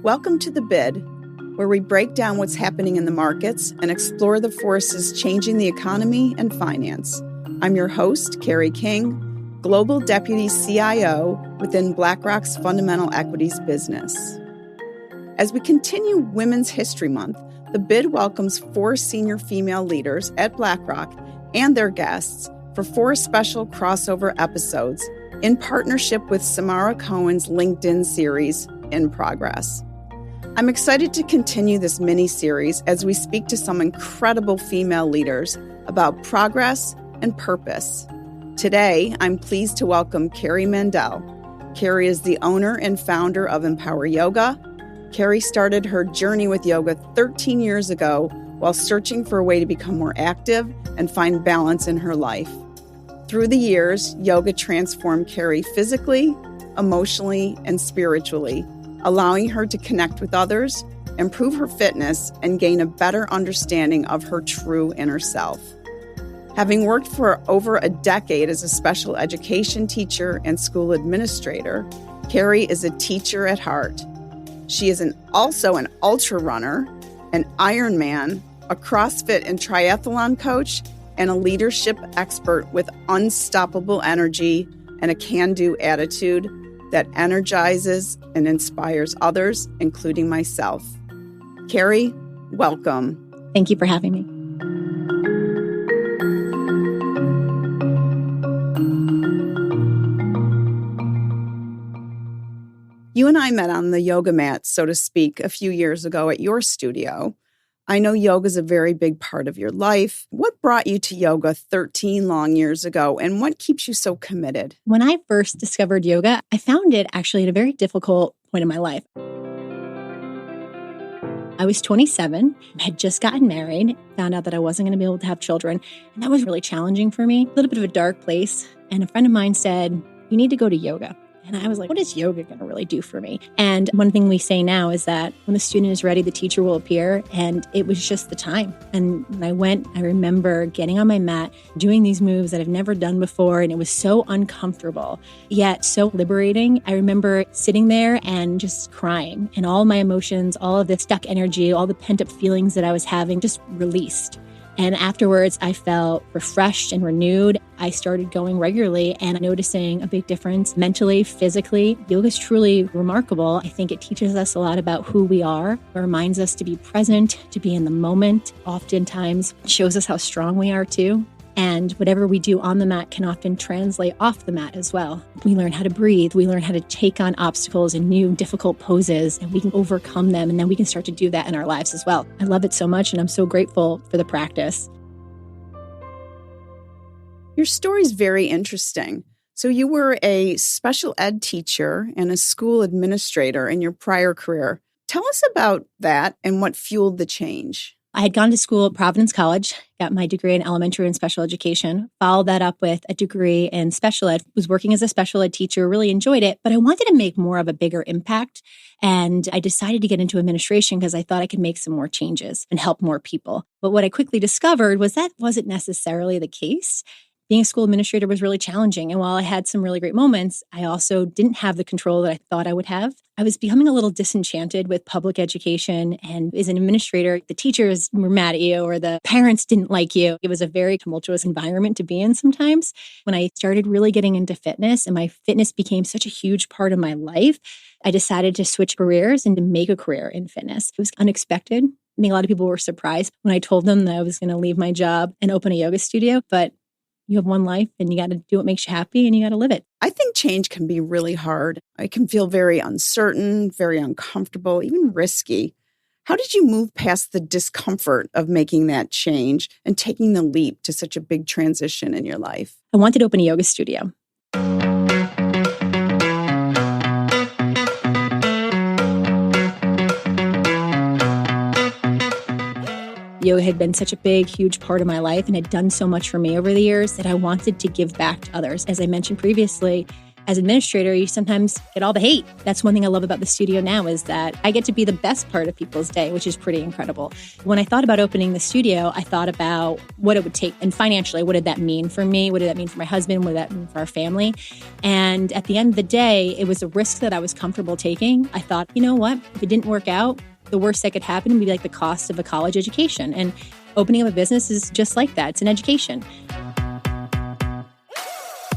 Welcome to The Bid, where we break down what's happening in the markets and explore the forces changing the economy and finance. I'm your host, Carrie King, Global Deputy CIO within BlackRock's Fundamental Equities business. As we continue Women's History Month, The Bid welcomes 4 senior female leaders at BlackRock and their guests for 4 special crossover episodes in partnership with Samara Cohen's LinkedIn series, In Progress. I'm excited to continue this mini-series as we speak to some incredible female leaders about progress and purpose. Today, I'm pleased to welcome Keri Mandell. Keri is the owner and founder of Empower Yoga. Keri started her journey with yoga 13 years ago while searching for a way to become more active and find balance in her life. Through the years, yoga transformed Keri physically, emotionally, and spiritually, allowing her to connect with others, improve her fitness, and gain a better understanding of her true inner self. Having worked for over a decade as a special education teacher and school administrator, Keri is a teacher at heart. She is also an ultra runner, an Ironman, a CrossFit and triathlon coach, and a leadership expert with unstoppable energy and a can-do attitude that energizes and inspires others, including myself. Keri, welcome. Thank you for having me. You and I met on the yoga mat, so to speak, a few years ago at your studio. I know yoga is a very big part of your life. What brought you to yoga 13 long years ago, and what keeps you so committed? When I first discovered yoga, I found it actually at a very difficult point in my life. I was 27, had just gotten married, found out that I wasn't going to be able to have children, and that was really challenging for me, a little bit of a dark place. And a friend of mine said, "You need to go to yoga." And I was like, what is yoga going to really do for me? And one thing we say now is that when the student is ready, the teacher will appear. And it was just the time. And when I went, I remember getting on my mat, doing these moves that I've never done before. And it was so uncomfortable, yet so liberating. I remember sitting there and just crying. And all my emotions, all of the stuck energy, all the pent up feelings that I was having just released. And afterwards, I felt refreshed and renewed. I started going regularly and noticing a big difference mentally, physically. Yoga is truly remarkable. I think it teaches us a lot about who we are. It reminds us to be present, to be in the moment. Oftentimes shows us how strong we are too. And whatever we do on the mat can often translate off the mat as well. We learn how to breathe. We learn how to take on obstacles and new difficult poses, and we can overcome them. And then we can start to do that in our lives as well. I love it so much, and I'm so grateful for the practice. Your story is very interesting. So you were a special ed teacher and a school administrator in your prior career. Tell us about that and what fueled the change. I had gone to school at Providence College, got my degree in elementary and special education, followed that up with a degree in special ed, was working as a special ed teacher, really enjoyed it, but I wanted to make more of a bigger impact. And I decided to get into administration because I thought I could make some more changes and help more people. But what I quickly discovered was that wasn't necessarily the case. Being a school administrator was really challenging. And while I had some really great moments, I also didn't have the control that I thought I would have. I was becoming a little disenchanted with public education. And as an administrator, the teachers were mad at you or the parents didn't like you. It was a very tumultuous environment to be in sometimes. When I started really getting into fitness and my fitness became such a huge part of my life, I decided to switch careers and to make a career in fitness. It was unexpected. I think a lot of people were surprised when I told them that I was going to leave my job and open a yoga studio. But you have one life and you got to do what makes you happy and you got to live it. I think change can be really hard. It can feel very uncertain, very uncomfortable, even risky. How did you move past the discomfort of making that change and taking the leap to such a big transition in your life? I wanted to open a yoga studio. Yoga had been such a big, huge part of my life and had done so much for me over the years that I wanted to give back to others. As I mentioned previously, As administrator, you sometimes get all the hate. That's one thing I love about the studio now is that I get to be the best part of people's day, which is pretty incredible. When I thought about opening the studio, I thought about what it would take. And financially, what did that mean for me? What did that mean for my husband? What did that mean for our family? And at the end of the day, it was a risk that I was comfortable taking. I thought, you know what? If it didn't work out, the worst that could happen would be like the cost of a college education. And opening up a business is just like that. It's an education.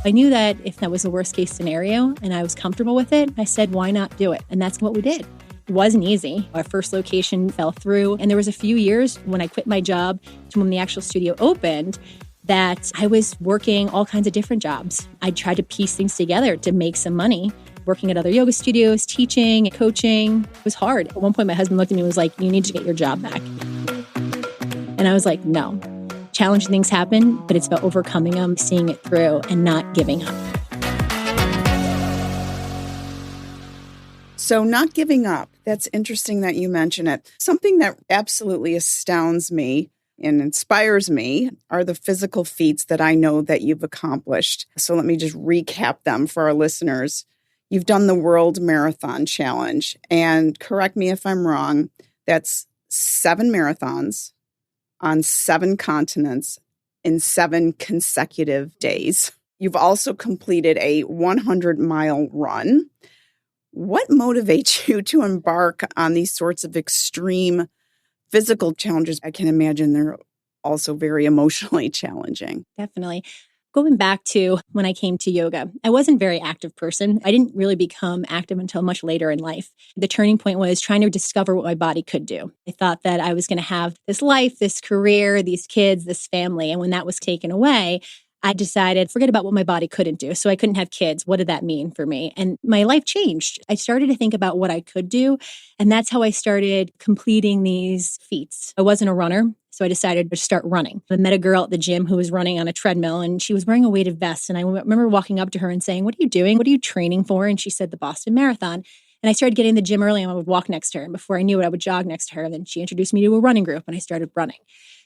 I knew that if that was the worst case scenario and I was comfortable with it, I said, why not do it? And that's what we did. It wasn't easy. Our first location fell through. And there was a few years when I quit my job to when the actual studio opened that I was working all kinds of different jobs. I tried to piece things together to make some money. Working at other yoga studios, teaching, coaching. It was hard. At one point, my husband looked at me and was like, you need to get your job back. And I was like, no. Challenging things happen, but it's about overcoming them, seeing it through, and not giving up. So not giving up. That's interesting that you mention it. Something that absolutely astounds me and inspires me are the physical feats that I know that you've accomplished. So let me just recap them for our listeners. You've done the World Marathon Challenge, and correct me if I'm wrong, that's 7 marathons on 7 continents in 7 consecutive days. You've also completed a 100-mile run. What motivates you to embark on these sorts of extreme physical challenges? I can imagine they're also very emotionally challenging. Definitely. Going back to when I came to yoga, I wasn't a very active person. I didn't really become active until much later in life. The turning point was trying to discover what my body could do. I thought that I was going to have this life, this career, these kids, this family. And when that was taken away, I decided, forget about what my body couldn't do. So I couldn't have kids. What did that mean for me? And my life changed. I started to think about what I could do. And that's how I started completing these feats. I wasn't a runner. So I decided to start running. I met a girl at the gym who was running on a treadmill and she was wearing a weighted vest. And I remember walking up to her and saying, what are you doing? What are you training for? And she said, the Boston Marathon. And I started getting in the gym early and I would walk next to her. And before I knew it, I would jog next to her. And then she introduced me to a running group and I started running.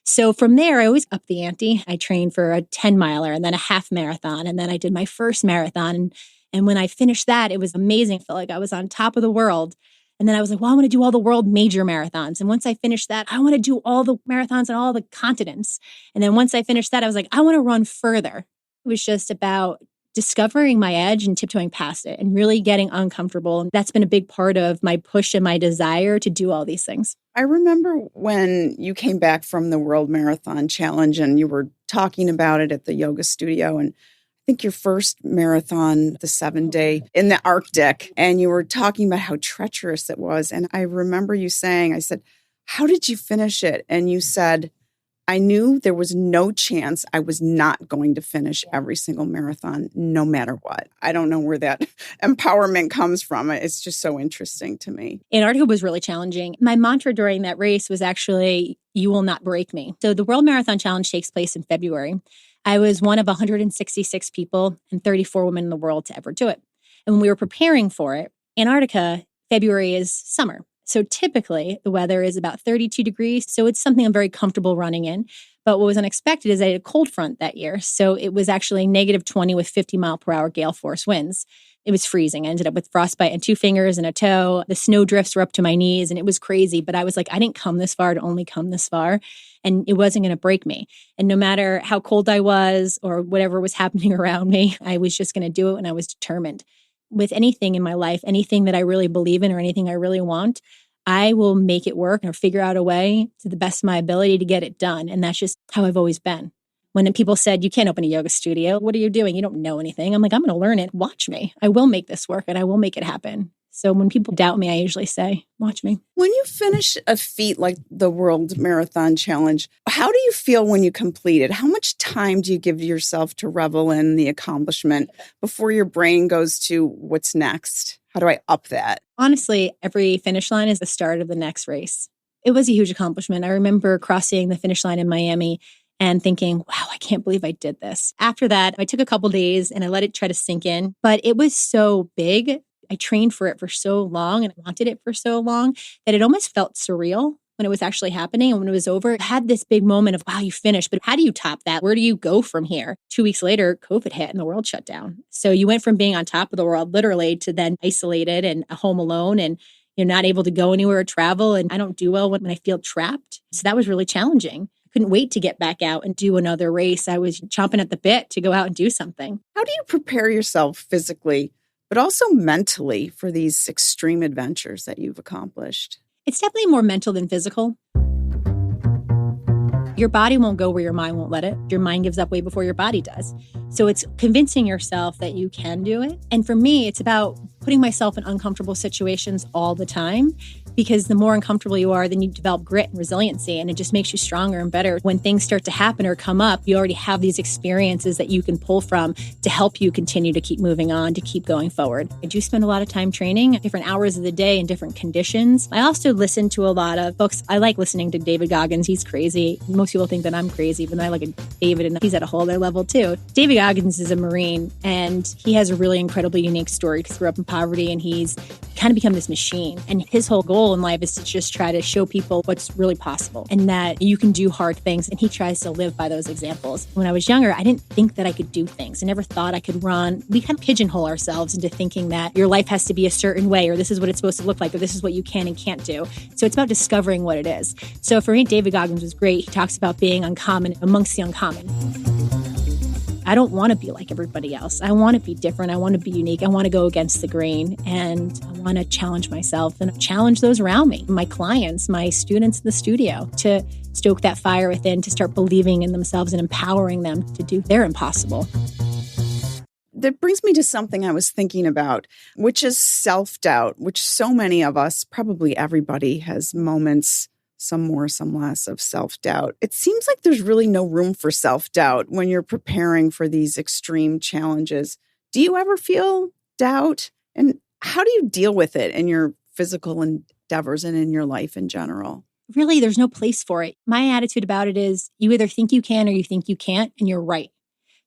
So from there, I always upped the ante. I trained for a 10-miler and then a half marathon. And then I did my first marathon. And when I finished that, it was amazing. I felt like I was on top of the world. And then I was like, well, I want to do all the world major marathons. And once I finished that, I want to do all the marathons on all the continents. And then once I finished that, I was like, I want to run further. It was just about discovering my edge and tiptoeing past it and really getting uncomfortable. And that's been a big part of my push and my desire to do all these things. I remember when you came back from the World Marathon Challenge and you were talking about it at the yoga studio, and I think your first marathon, the 7-day in the Arctic, and you were talking about how treacherous it was. And I remember you saying, I said, how did you finish it? And you said, I knew there was no chance I was not going to finish every single marathon, no matter what. I don't know where that empowerment comes from. It's just so interesting to me. Antarctica was really challenging. My mantra during that race was actually, you will not break me. So the World Marathon Challenge takes place in February. I was one of 166 people and 34 women in the world to ever do it. And when we were preparing for it, Antarctica, February is summer. So typically the weather is about 32 degrees. So it's something I'm very comfortable running in. But what was unexpected is I had a cold front that year. So it was actually -20 with 50-mile-per-hour gale force winds. It was freezing. I ended up with frostbite in 2 fingers and a toe. The snow drifts were up to my knees and it was crazy. But I was like, I didn't come this far to only come this far. And it wasn't going to break me. And no matter how cold I was or whatever was happening around me, I was just going to do it and I was determined. With anything in my life, anything that I really believe in or anything I really want, I will make it work or figure out a way to the best of my ability to get it done. And that's just how I've always been. When people said, you can't open a yoga studio, what are you doing? You don't know anything. I'm like, I'm going to learn it. Watch me. I will make this work and I will make it happen. So when people doubt me, I usually say, watch me. When you finish a feat like the World Marathon Challenge, how do you feel when you complete it? How much time do you give yourself to revel in the accomplishment before your brain goes to what's next? How do I up that? Honestly, every finish line is the start of the next race. It was a huge accomplishment. I remember crossing the finish line in Miami and thinking, wow, I can't believe I did this. After that, I took a couple days and I let it try to sink in, but it was so big. I trained for it for so long and I wanted it for so long that it almost felt surreal. when it was actually happening. And when it was over, I had this big moment of, wow, you finished. But how do you top that? Where do you go from here? 2 weeks later, COVID hit and the world shut down. So you went from being on top of the world, literally, to then isolated and home alone and you're not able to go anywhere or travel. And I don't do well when I feel trapped. So that was really challenging. I couldn't wait to get back out and do another race. I was chomping at the bit to go out and do something. How do you prepare yourself physically, but also mentally for these extreme adventures that you've accomplished? It's definitely more mental than physical. Your body won't go where your mind won't let it. Your mind gives up way before your body does. So it's convincing yourself that you can do it. And for me, it's about putting myself in uncomfortable situations all the time, because the more uncomfortable you are, then you develop grit and resiliency, and it just makes you stronger and better. When things start to happen or come up, you already have these experiences that you can pull from to help you continue to keep moving on, to keep going forward. I do spend a lot of time training, different hours of the day in different conditions. I also listen to a lot of books. I like listening to David Goggins. He's crazy. Most people think that I'm crazy, but I like David, and he's at a whole other level too. David Goggins is a Marine, and he has a really incredibly unique story because he grew up in poverty, and he's kind of become this machine. And his whole goal in life is to just try to show people what's really possible and that you can do hard things. And he tries to live by those examples. When I was younger, I didn't think that I could do things. I never thought I could run. We kind of pigeonhole ourselves into thinking that your life has to be a certain way, or this is what it's supposed to look like, or this is what you can and can't do. So it's about discovering what it is. So for me, David Goggins was great. He talks about being uncommon amongst the uncommon. I don't want to be like everybody else. I want to be different. I want to be unique. I want to go against the grain, and I want to challenge myself and challenge those around me, my clients, my students in the studio, to stoke that fire within, to start believing in themselves and empowering them to do their impossible. That brings me to something I was thinking about, which is self-doubt, which so many of us, probably everybody, has moments, some more, some less, of self-doubt. It seems like there's really no room for self-doubt when you're preparing for these extreme challenges. Do you ever feel doubt? And how do you deal with it in your physical endeavors and in your life in general? Really, there's no place for it. My attitude about it is you either think you can or you think you can't, and you're right.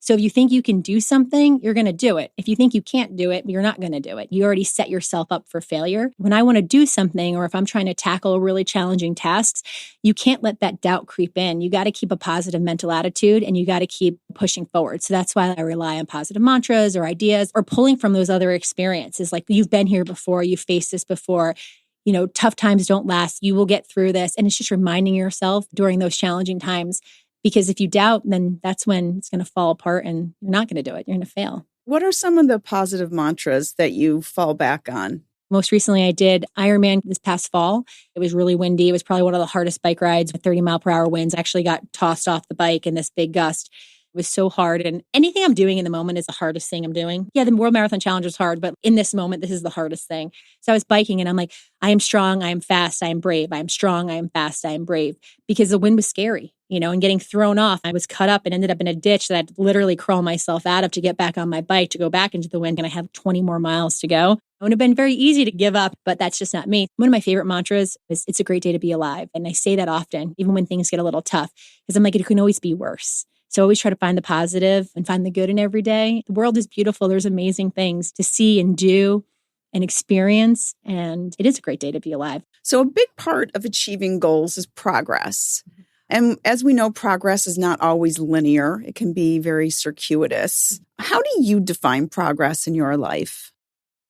So if you think you can do something, you're going to do it. If you think you can't do it, you're not going to do it. You already set yourself up for failure. When I want to do something, or if I'm trying to tackle really challenging tasks, you can't let that doubt creep in. You got to keep a positive mental attitude, and you got to keep pushing forward. So that's why I rely on positive mantras or ideas, or pulling from those other experiences. Like, you've been here before, you've faced this before. You know, tough times don't last. You will get through this. And it's just reminding yourself during those challenging times. Because if you doubt, then that's when it's going to fall apart and you're not going to do it. You're going to fail. What are some of the positive mantras that you fall back on? Most recently, I did Ironman this past fall. It was really windy. It was probably one of the hardest bike rides with 30-mile-per-hour winds. I actually got tossed off the bike in this big gust. It was so hard. And anything I'm doing in the moment is the hardest thing I'm doing. Yeah, the World Marathon Challenge is hard, but in this moment, this is the hardest thing. So I was biking and I'm like, I am strong, I am fast, I am brave. I am strong, I am fast, I am brave. Because the wind was scary, and getting thrown off. I was cut up and ended up in a ditch that I had to literally crawl myself out of to get back on my bike, to go back into the wind. And I have 20 more miles to go. It would have been very easy to give up, but that's just not me. One of my favorite mantras is, it's a great day to be alive. And I say that often, even when things get a little tough, because I'm like, it can always be worse. So I always try to find the positive and find the good in every day. The world is beautiful. There's amazing things to see and do and experience. And it is a great day to be alive. So a big part of achieving goals is progress. And as we know, progress is not always linear. It can be very circuitous. How do you define progress in your life?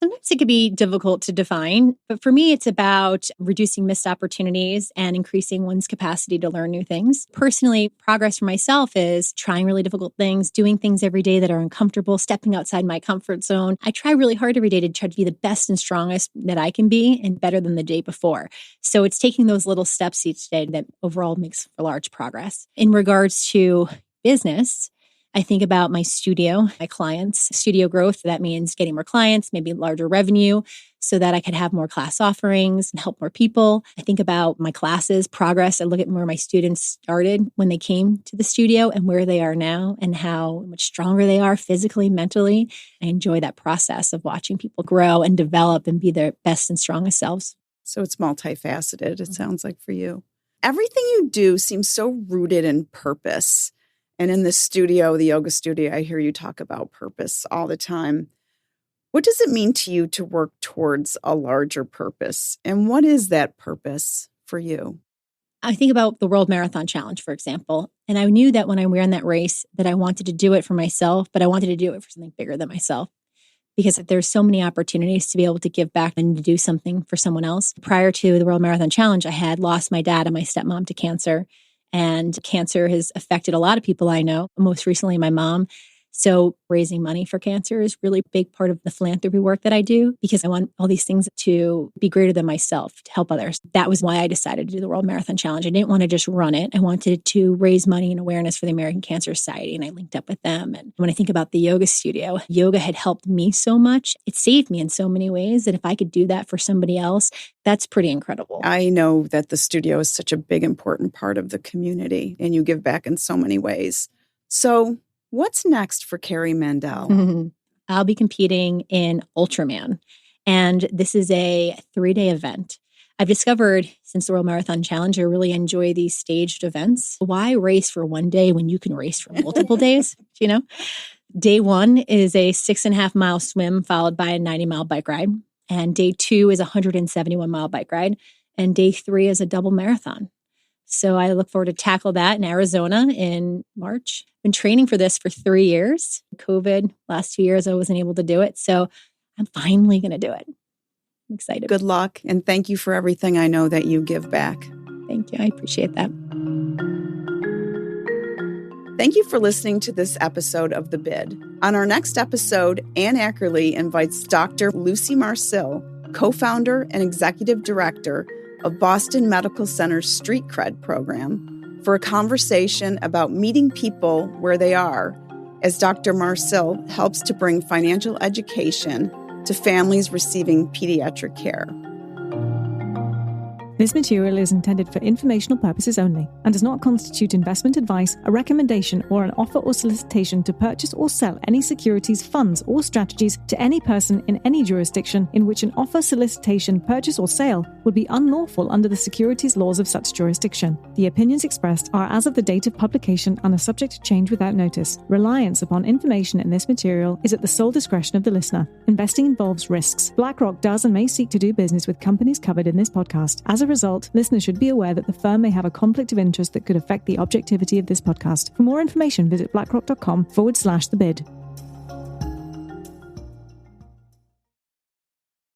Sometimes it could be difficult to define, but for me, it's about reducing missed opportunities and increasing one's capacity to learn new things. Personally, progress for myself is trying really difficult things, doing things every day that are uncomfortable, stepping outside my comfort zone. I try really hard every day to try to be the best and strongest that I can be, and better than the day before. So it's taking those little steps each day that overall makes for large progress. In regards to business, I think about my studio, my clients, studio growth. That means getting more clients, maybe larger revenue, so that I could have more class offerings and help more people. I think about my classes, progress. I look at where my students started when they came to the studio and where they are now, and how much stronger they are physically, mentally. I enjoy that process of watching people grow and develop and be their best and strongest selves. So it's multifaceted, it sounds like, for you. Everything you do seems so rooted in purpose. And in the studio, the yoga studio, I hear you talk about purpose all the time. What does it mean to you to work towards a larger purpose? And what is that purpose for you? I think about the World Marathon Challenge, for example, and I knew that when I ran that race that I wanted to do it for myself, but I wanted to do it for something bigger than myself because there's so many opportunities to be able to give back and to do something for someone else. Prior to the World Marathon Challenge, I had lost my dad and my stepmom to cancer, and cancer has affected a lot of people I know, most recently my mom. So raising money for cancer is really a big part of the philanthropy work that I do because I want all these things to be greater than myself, to help others. That was why I decided to do the World Marathon Challenge. I didn't want to just run it. I wanted to raise money and awareness for the American Cancer Society, and I linked up with them. And when I think about the yoga studio, yoga had helped me so much. It saved me in so many ways that if I could do that for somebody else, that's pretty incredible. I know that the studio is such a big, important part of the community, and you give back in so many ways. So what's next for Keri Mandell? I'll be competing in Ultraman, and this is a 3-day event. I've discovered since the World Marathon Challenge, I really enjoy these staged events. Why race for one day when you can race for multiple days? You know, day 1 is a 6.5-mile swim followed by a 90-mile bike ride, and day 2 is a 171-mile bike ride, and day 3 is a double marathon. So I look forward to tackle that in Arizona in March. Been training for this for 3 years. COVID, last 2 years, I wasn't able to do it. So I'm finally going to do it. I'm excited. Good luck. And thank you for everything I know that you give back. Thank you. I appreciate that. Thank you for listening to this episode of The Bid. On our next episode, Ann Ackerley invites Dr. Lucy Marcil, co-founder and executive director of Boston Medical Center's Street Cred program, for a conversation about meeting people where they are, as Dr. Marcil helps to bring financial education to families receiving pediatric care. This material is intended for informational purposes only and does not constitute investment advice, a recommendation, or an offer or solicitation to purchase or sell any securities, funds, or strategies to any person in any jurisdiction in which an offer, solicitation, purchase, or sale would be unlawful under the securities laws of such jurisdiction. The opinions expressed are as of the date of publication and are subject to change without notice. Reliance upon information in this material is at the sole discretion of the listener. Investing involves risks. BlackRock does and may seek to do business with companies covered in this podcast. As a result, listeners should be aware that the firm may have a conflict of interest that could affect the objectivity of this podcast. For more information, visit blackrock.com/thebid.